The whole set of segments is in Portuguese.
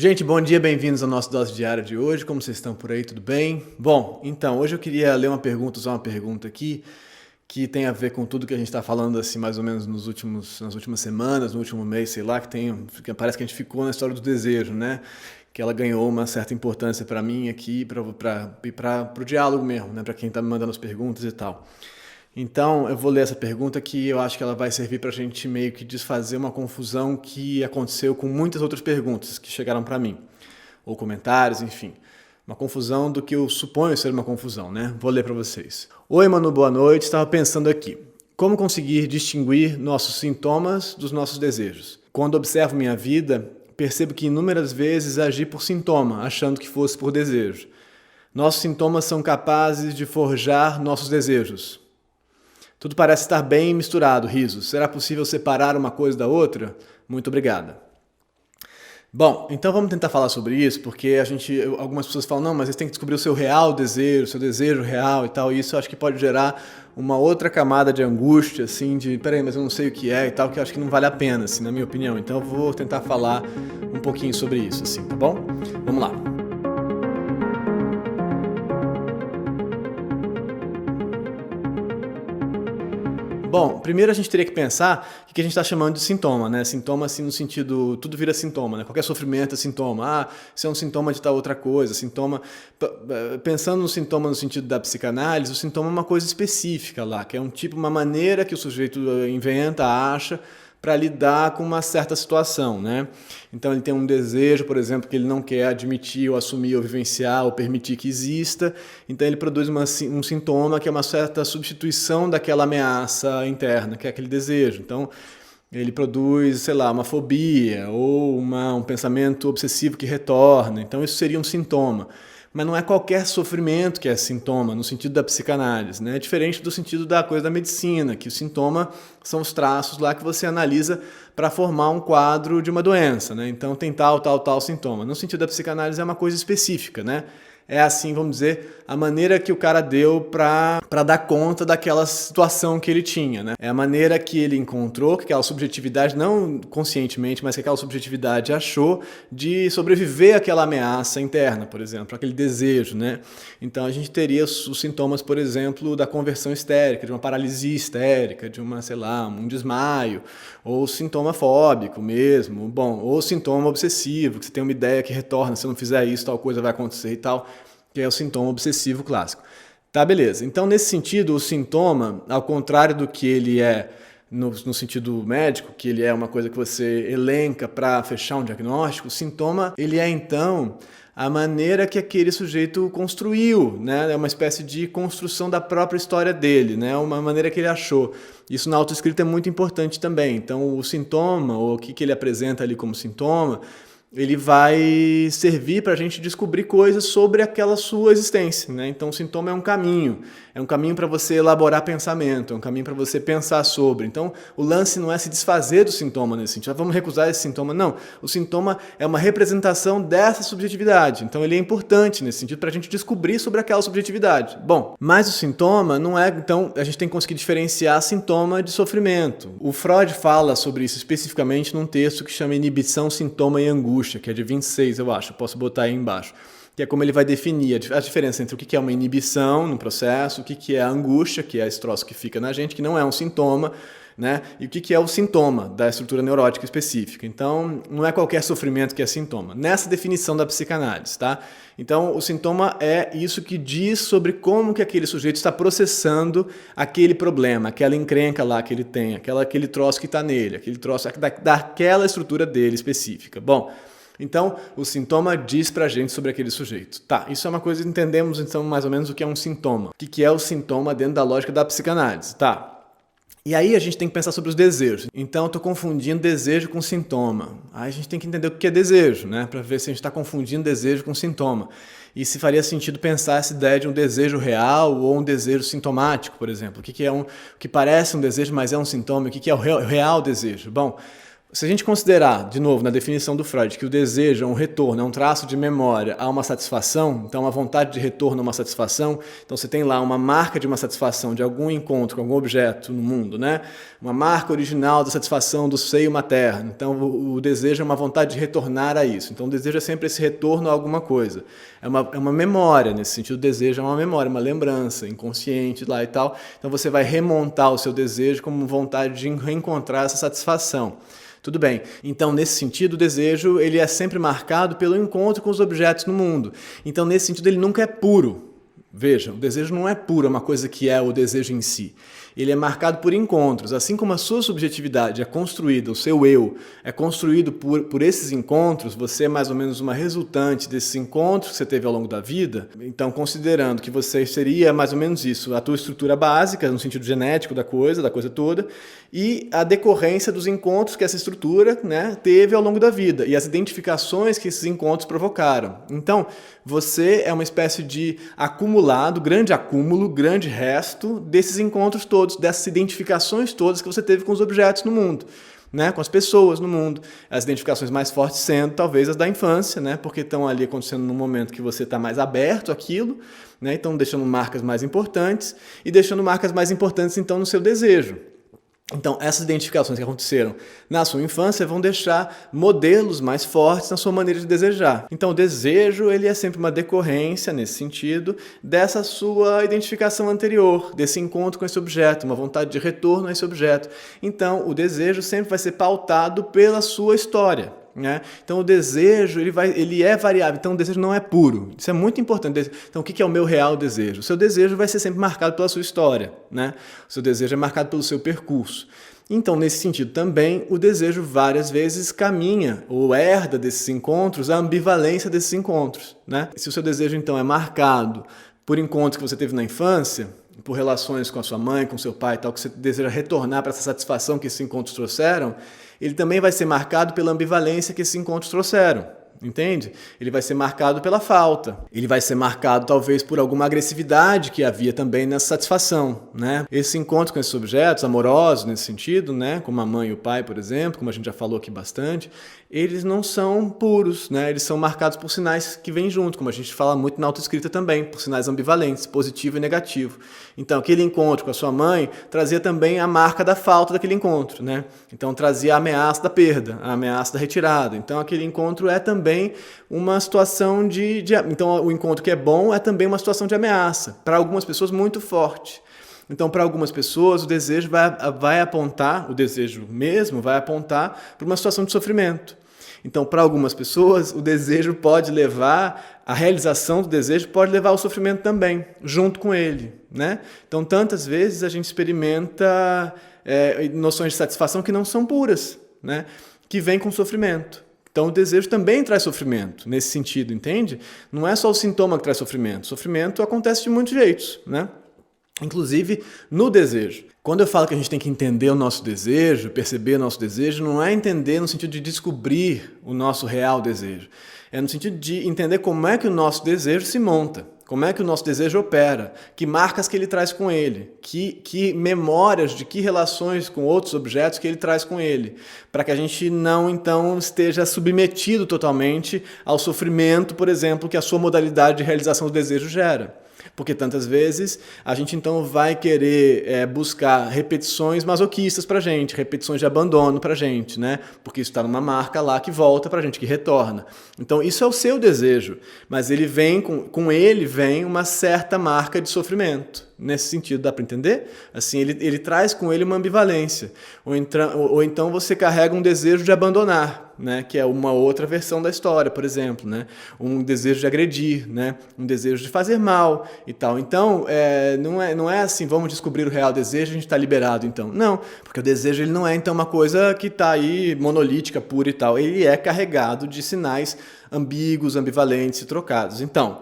Gente, bom dia, bem-vindos ao nosso Dose Diária de hoje. Como vocês estão por aí, tudo bem? Bom, então, hoje eu queria ler usar uma pergunta aqui que tem a ver com tudo que a gente está falando, assim, mais ou menos nas últimas semanas, no último mês, sei lá, que parece que a gente ficou na história do desejo, né? Que ela ganhou uma certa importância para mim aqui, para o diálogo mesmo, né? Para quem está me mandando as perguntas e tal. Então, eu vou ler essa pergunta que eu acho que ela vai servir para a gente meio que desfazer uma confusão que aconteceu com muitas outras perguntas que chegaram para mim, ou comentários, enfim. Uma confusão do que eu suponho ser uma confusão, né? Vou ler para vocês. Oi, Manu, boa noite. Estava pensando aqui. Como conseguir distinguir nossos sintomas dos nossos desejos? Quando observo minha vida, percebo que inúmeras vezes agi por sintoma, achando que fosse por desejo. Nossos sintomas são capazes de forjar nossos desejos. Tudo parece estar bem misturado, risos. Será possível separar uma coisa da outra? Muito obrigada. Bom, então vamos tentar falar sobre isso, porque algumas pessoas falam, não, mas você tem que descobrir o seu real desejo, o seu desejo real e tal, e isso eu acho que pode gerar uma outra camada de angústia, assim, peraí, mas eu não sei o que é e tal, que eu acho que não vale a pena, assim, na minha opinião. Então eu vou tentar falar um pouquinho sobre isso, assim, tá bom? Vamos lá. Bom, primeiro a gente teria que pensar o que a gente está chamando de sintoma, né? Sintoma, assim, no sentido, tudo vira sintoma, né? Qualquer sofrimento é sintoma. Ah, isso é um sintoma de tal outra coisa. Sintoma, pensando no sintoma no sentido da psicanálise, o sintoma é uma coisa específica lá, que é uma maneira que o sujeito inventa, acha, para lidar com uma certa situação, né? Então ele tem um desejo, por exemplo, que ele não quer admitir ou assumir ou vivenciar ou permitir que exista, então ele produz um sintoma que é uma certa substituição daquela ameaça interna, que é aquele desejo. Então ele produz, sei lá, uma fobia ou um pensamento obsessivo que retorna, então isso seria um sintoma. Mas não é qualquer sofrimento que é sintoma, no sentido da psicanálise, né? É diferente do sentido da coisa da medicina, que o sintoma são os traços lá que você analisa para formar um quadro de uma doença, né? Então tem tal sintoma. No sentido da psicanálise é uma coisa específica, né? É assim, vamos dizer, a maneira que o cara deu para dar conta daquela situação que ele tinha, né? É a maneira que ele encontrou, que aquela subjetividade, não conscientemente, mas que aquela subjetividade achou de sobreviver àquela ameaça interna, por exemplo, aquele desejo, né? Então a gente teria os sintomas, por exemplo, da conversão histérica, de uma paralisia histérica, de uma, sei lá, um desmaio, ou sintoma fóbico mesmo, bom, ou sintoma obsessivo, que você tem uma ideia que retorna, se eu não fizer isso, tal coisa vai acontecer e tal, que é o sintoma obsessivo clássico. Tá, beleza. Então, nesse sentido, o sintoma, ao contrário do que ele é no sentido médico, que ele é uma coisa que você elenca para fechar um diagnóstico, o sintoma, ele é, então, a maneira que aquele sujeito construiu, né? É uma espécie de construção da própria história dele, né? Uma maneira que ele achou. Isso na autoescrita é muito importante também. Então, o sintoma, ou o que ele apresenta ali como sintoma, ele vai servir para a gente descobrir coisas sobre aquela sua existência, né? Então o sintoma é um caminho para você elaborar pensamento, é um caminho para você pensar sobre. Então o lance não é se desfazer do sintoma nesse sentido, vamos recusar esse sintoma, não. O sintoma é uma representação dessa subjetividade, então ele é importante nesse sentido para a gente descobrir sobre aquela subjetividade. Bom, mas o sintoma não é, então a gente tem que conseguir diferenciar sintoma de sofrimento. O Freud fala sobre isso especificamente num texto que chama Inibição, Sintoma e Angústia, que é de 26, eu acho, posso botar aí embaixo, que é como ele vai definir a diferença entre o que é uma inibição no processo, o que é a angústia, que é esse troço que fica na gente, que não é um sintoma, né? E o que é o sintoma da estrutura neurótica específica. Então, não é qualquer sofrimento que é sintoma. Nessa definição da psicanálise, tá? Então, o sintoma é isso que diz sobre como que aquele sujeito está processando aquele problema, aquela encrenca lá que ele tem, aquele troço que está nele, aquele troço daquela estrutura dele específica. Bom, então, o sintoma diz pra gente sobre aquele sujeito. Tá, isso é uma coisa que entendemos, então, mais ou menos o que é um sintoma. O que é o sintoma dentro da lógica da psicanálise, tá? E aí a gente tem que pensar sobre os desejos. Então eu estou confundindo desejo com sintoma. Aí a gente tem que entender o que é desejo, né? Para ver se a gente está confundindo desejo com sintoma. E se faria sentido pensar essa ideia de um desejo real ou um desejo sintomático, por exemplo. O que é o que parece um desejo, mas é um sintoma? O que é o real desejo? Bom, Se a gente considerar, de novo, na definição do Freud, que o desejo é um retorno, é um traço de memória a uma satisfação, então uma vontade de retorno a uma satisfação, então você tem lá uma marca de uma satisfação, de algum encontro com algum objeto no mundo, né? Uma marca original da satisfação do seio materno. Então o desejo é uma vontade de retornar a isso. Então o desejo é sempre esse retorno a alguma coisa. É uma memória, nesse sentido, o desejo é uma memória, uma lembrança inconsciente lá e tal. Então você vai remontar o seu desejo como vontade de reencontrar essa satisfação. Tudo bem. Então, nesse sentido, o desejo ele é sempre marcado pelo encontro com os objetos no mundo. Então, nesse sentido, ele nunca é puro. Veja, o desejo não é puro, é uma coisa que é o desejo em si. Ele é marcado por encontros. Assim como a sua subjetividade é construída, o seu eu é construído por esses encontros, você é mais ou menos uma resultante desses encontros que você teve ao longo da vida. Então, considerando que você seria mais ou menos isso, a tua estrutura básica, no sentido genético da coisa toda, e a decorrência dos encontros que essa estrutura, né, teve ao longo da vida e as identificações que esses encontros provocaram. Então, você é uma espécie de acumulado, grande acúmulo, grande resto desses encontros todos, dessas identificações todas que você teve com os objetos no mundo, né, com as pessoas no mundo. As identificações mais fortes sendo talvez as da infância, né, porque estão ali acontecendo num momento que você está mais aberto àquilo, né, então deixando marcas mais importantes e deixando marcas mais importantes então no seu desejo. Então, essas identificações que aconteceram na sua infância vão deixar modelos mais fortes na sua maneira de desejar. Então, o desejo ele é sempre uma decorrência, nesse sentido, dessa sua identificação anterior, desse encontro com esse objeto, uma vontade de retorno a esse objeto. Então, o desejo sempre vai ser pautado pela sua história. Né? Então o desejo ele é variável, então o desejo não é puro, isso é muito importante. Então o que é o meu real desejo? O seu desejo vai ser sempre marcado pela sua história, né? O seu desejo é marcado pelo seu percurso. Então nesse sentido também o desejo várias vezes caminha ou herda desses encontros a ambivalência desses encontros, né? Se o seu desejo então é marcado por encontros que você teve na infância, por relações com a sua mãe, com seu pai e tal, que você deseja retornar para essa satisfação que esses encontros trouxeram, ele também vai ser marcado pela ambivalência que esses encontros trouxeram, entende? Ele vai ser marcado pela falta, ele vai ser marcado talvez por alguma agressividade que havia também nessa satisfação, né? Esse encontro com esses objetos amorosos nesse sentido, né? Como a mãe e o pai, por exemplo, como a gente já falou aqui bastante, eles não são puros, né? Eles são marcados por sinais que vêm junto, como a gente fala muito na autoescrita também, por sinais ambivalentes, positivo e negativo. Então, aquele encontro com a sua mãe trazia também a marca da falta daquele encontro, né? Então, trazia a ameaça da perda, a ameaça da retirada. Então, aquele encontro é também uma situação Então, o encontro que é bom é também uma situação de ameaça, para algumas pessoas muito forte. Então, para algumas pessoas, o desejo vai apontar, o desejo mesmo vai apontar para uma situação de sofrimento. Então, para algumas pessoas, o desejo pode levar, a realização do desejo pode levar ao sofrimento também, junto com ele, né? Então, tantas vezes a gente experimenta noções de satisfação que não são puras, né? Que vêm com sofrimento. Então, o desejo também traz sofrimento, nesse sentido, entende? Não é só o sintoma que traz sofrimento. O sofrimento acontece de muitos jeitos, né? Inclusive no desejo. Quando eu falo que a gente tem que entender o nosso desejo, perceber o nosso desejo, não é entender no sentido de descobrir o nosso real desejo. É no sentido de entender como é que o nosso desejo se monta, como é que o nosso desejo opera, que marcas que ele traz com ele, que memórias de que relações com outros objetos que ele traz com ele, para que a gente não, então, esteja submetido totalmente ao sofrimento, por exemplo, que a sua modalidade de realização do desejo gera. Porque tantas vezes a gente então vai querer buscar repetições masoquistas pra gente, repetições de abandono pra gente, né? Porque isso está numa marca lá que volta pra gente, que retorna. Então isso é o seu desejo, mas ele vem com ele vem uma certa marca de sofrimento. Nesse sentido, dá para entender? Assim, ele traz com ele uma ambivalência. Ou então você carrega um desejo de abandonar, né? Que é uma outra versão da história, por exemplo, né? Um desejo de agredir, né? Um desejo de fazer mal e tal. Então, não é assim, vamos descobrir o real desejo, a gente está liberado, então. Não, porque o desejo ele não é então uma coisa que está aí monolítica, pura e tal. Ele é carregado de sinais ambíguos, ambivalentes e trocados. Então,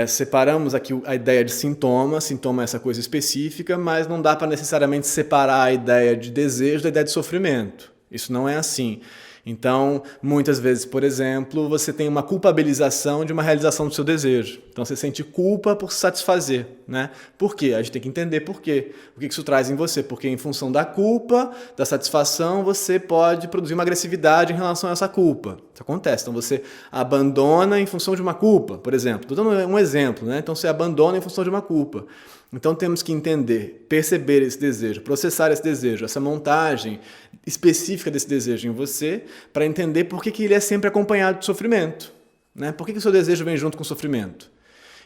separamos aqui a ideia de sintoma é essa coisa específica, mas não dá para necessariamente separar a ideia de desejo da ideia de sofrimento. Isso não é assim. Então, muitas vezes, por exemplo, você tem uma culpabilização de uma realização do seu desejo. Então, você sente culpa por se satisfazer, né? Por quê? A gente tem que entender por quê. O que isso traz em você? Porque em função da culpa, da satisfação, você pode produzir uma agressividade em relação a essa culpa. Isso acontece. Então, você abandona em função de uma culpa, por exemplo. Estou dando um exemplo, né? Então, você abandona em função de uma culpa. Então temos que entender, perceber esse desejo, processar esse desejo, essa montagem específica desse desejo em você, para entender por que ele é sempre acompanhado de sofrimento, né? Por que o seu desejo vem junto com o sofrimento?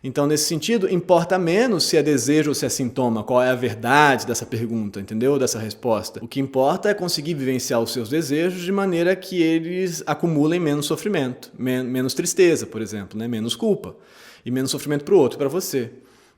Então, nesse sentido, importa menos se é desejo ou se é sintoma, qual é a verdade dessa pergunta, entendeu? Dessa resposta. O que importa é conseguir vivenciar os seus desejos de maneira que eles acumulem menos sofrimento, menos tristeza, por exemplo, né? Menos culpa e menos sofrimento para o outro, para você.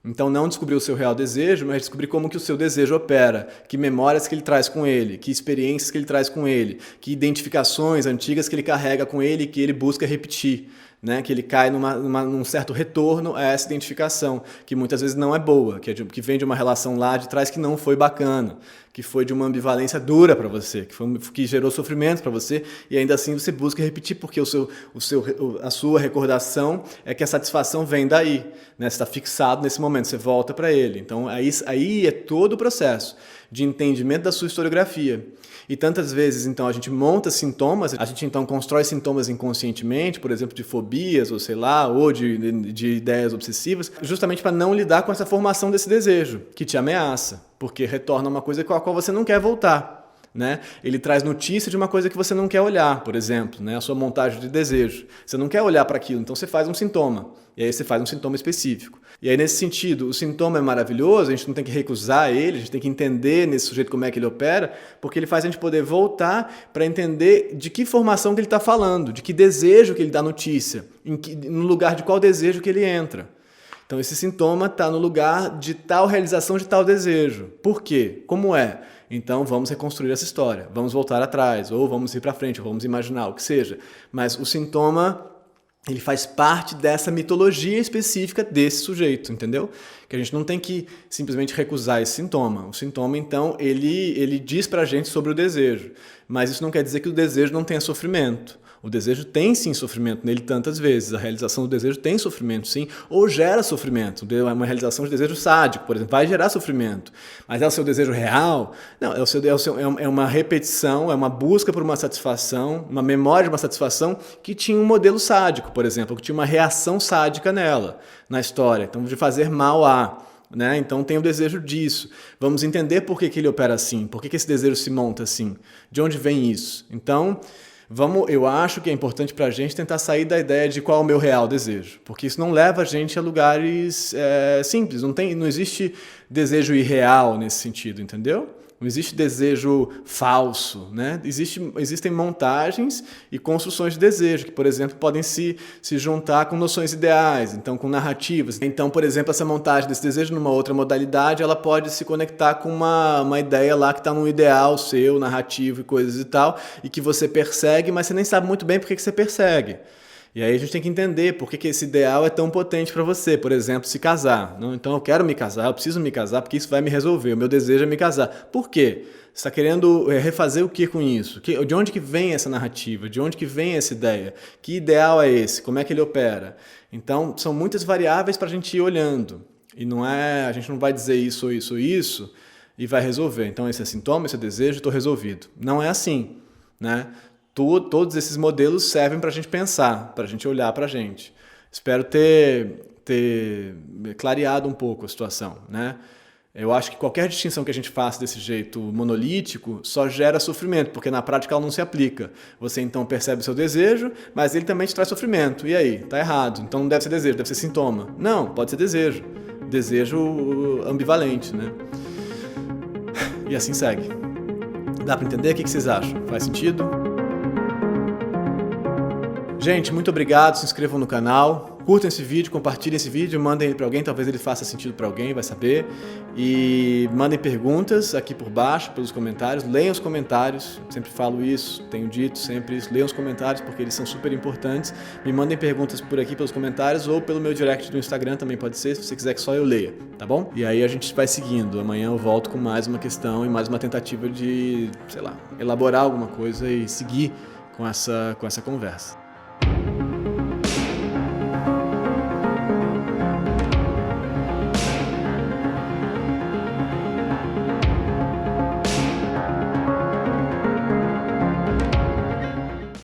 Então não descobrir o seu real desejo, mas descobrir como que o seu desejo opera, que memórias que ele traz com ele, que experiências que ele traz com ele, que identificações antigas que ele carrega com ele e que ele busca repetir, né? Que ele cai num certo retorno a essa identificação, que muitas vezes não é boa, que vem de uma relação lá de trás que não foi bacana, que foi de uma ambivalência dura para você, que gerou sofrimento para você, e ainda assim você busca repetir, porque a sua recordação é que a satisfação vem daí, né? Você está fixado nesse momento, você volta para ele. Então aí é todo o processo de entendimento da sua historiografia. E tantas vezes, então, a gente monta sintomas, a gente então constrói sintomas inconscientemente, por exemplo, de fobias, ou sei lá, ou de ideias obsessivas, justamente para não lidar com essa formação desse desejo, que te ameaça, porque retorna uma coisa com a qual você não quer voltar. Né? Ele traz notícia de uma coisa que você não quer olhar, por exemplo, né? A sua montagem de desejo. Você não quer olhar para aquilo, então você faz um sintoma. E aí você faz um sintoma específico. E aí, nesse sentido, o sintoma é maravilhoso, a gente não tem que recusar ele, a gente tem que entender nesse sujeito como é que ele opera, porque ele faz a gente poder voltar para entender de que formação que ele está falando, de que desejo que ele dá notícia, no lugar de qual desejo que ele entra. Então, esse sintoma está no lugar de tal realização de tal desejo. Por quê? Como é? Então vamos reconstruir essa história, vamos voltar atrás, ou vamos ir para frente, ou vamos imaginar, o que seja. Mas o sintoma, ele faz parte dessa mitologia específica desse sujeito, entendeu? Que a gente não tem que simplesmente recusar esse sintoma. O sintoma, então, ele diz pra gente sobre o desejo, mas isso não quer dizer que o desejo não tenha sofrimento. O desejo tem sim sofrimento nele tantas vezes, a realização do desejo tem sofrimento sim, ou gera sofrimento, uma realização de desejo sádico, por exemplo, vai gerar sofrimento, mas é o seu desejo real? Não, é uma repetição, é uma busca por uma satisfação, uma memória de uma satisfação que tinha um modelo sádico, por exemplo, que tinha uma reação sádica nela, na história, então de fazer mal a... Né? Então tem o desejo disso. Vamos entender por que ele opera assim, por que esse desejo se monta assim, de onde vem isso. Então... eu acho que é importante para a gente tentar sair da ideia de qual é o meu real desejo, porque isso não leva a gente a lugares simples, não existe desejo irreal nesse sentido, entendeu? Não existe desejo falso, né? Existem montagens e construções de desejo, que, por exemplo, podem se juntar com noções ideais, então com narrativas. Então, por exemplo, essa montagem desse desejo numa outra modalidade, ela pode se conectar com uma ideia lá que está num ideal seu, narrativo e coisas e tal, e que você persegue, mas você nem sabe muito bem por que você persegue. E aí a gente tem que entender por que esse ideal é tão potente para você, por exemplo, se casar. Não? Então eu quero me casar, eu preciso me casar porque isso vai me resolver, o meu desejo é me casar. Por quê? Você está querendo refazer o que com isso? De onde que vem essa narrativa? De onde que vem essa ideia? Que ideal é esse? Como é que ele opera? Então são muitas variáveis para a gente ir olhando. E a gente não vai dizer isso, isso, isso e vai resolver. Então esse é sintoma, esse é desejo, estou resolvido. Não é assim, né? Todos esses modelos servem para a gente pensar, para a gente olhar para a gente. Espero ter clareado um pouco a situação, né? Eu acho que qualquer distinção que a gente faça desse jeito monolítico só gera sofrimento, porque na prática ela não se aplica. Você então percebe o seu desejo, mas ele também te traz sofrimento. E aí? Tá errado. Então não deve ser desejo, deve ser sintoma. Não, pode ser desejo. Desejo ambivalente, né? E assim segue. Dá para entender? O que vocês acham? Faz sentido? Gente, muito obrigado, se inscrevam no canal, curtam esse vídeo, compartilhem esse vídeo, mandem ele para alguém, talvez ele faça sentido para alguém, vai saber. E mandem perguntas aqui por baixo, pelos comentários, leiam os comentários, sempre falo isso, tenho dito sempre isso, leiam os comentários porque eles são super importantes. Me mandem perguntas por aqui pelos comentários ou pelo meu direct do Instagram também pode ser, se você quiser que só eu leia, tá bom? E aí a gente vai seguindo, amanhã eu volto com mais uma questão e mais uma tentativa de, sei lá, elaborar alguma coisa e seguir com essa conversa.